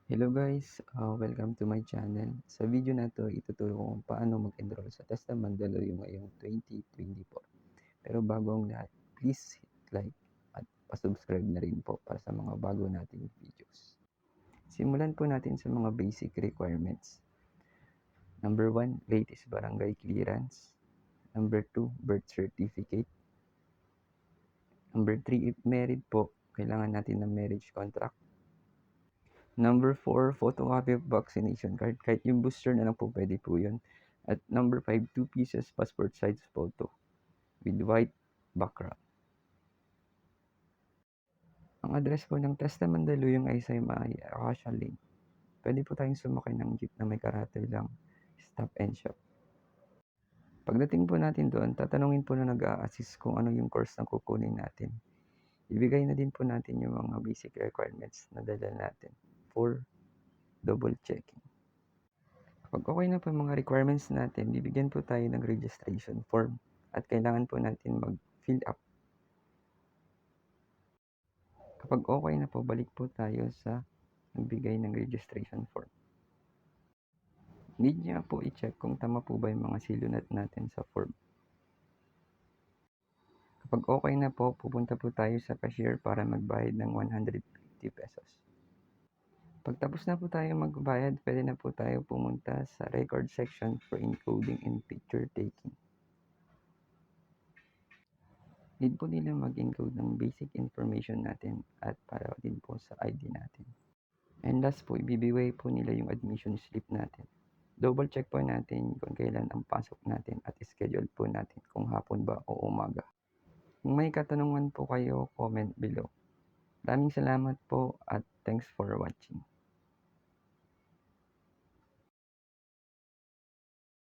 Hello guys, welcome to my channel. Sa video na to, ituturo ko kung paano mag-enroll sa TESDA Mandaluyong ngayong 2024. Pero bago ang lahat, please hit like at pasubscribe na rin po para sa mga bago nating videos. Simulan po natin sa mga basic requirements. Number 1, latest barangay clearance. Number 2, birth certificate. Number 3, if married po, kailangan natin ng marriage contract. Number 4, photocopy of vaccination card. Kahit yung booster na lang po, pwede po yun. At number 5, 2 pieces passport size photo with white background. Ang address po ng TESDA Mandaluyong ay sa may Acacia Lane. Pwede po tayong sumakay ng jeep na may karakter lang, stop and shop. Pagdating po natin doon, tatanungin po na nag-a-assist kung ano yung course na kukunin natin. Ibigay na din po natin yung mga basic requirements na dala natin for double checking. Pag okay na po yung mga requirements natin, bibigyan po tayo ng registration form at kailangan po natin mag-fill up. Kapag okay na po, balik po tayo sa nagbigay ng registration form. Need niya po i-check kung tama po ba yung mga silunat natin sa form. Kapag okay na po, pupunta po tayo sa cashier para magbayad ng 150 pesos. Pagtapos na po tayo magbayad, pwede na po tayo pumunta sa record section for encoding and picture taking. Need po nila mag-encode ng basic information natin at para din po sa ID natin. And last po, ibibigay po nila yung admission slip natin. Double check po natin kung kailan ang pasok natin at schedule po natin kung hapon ba o umaga. Kung may katanungan po kayo, comment below. Maraming salamat po at thanks for watching.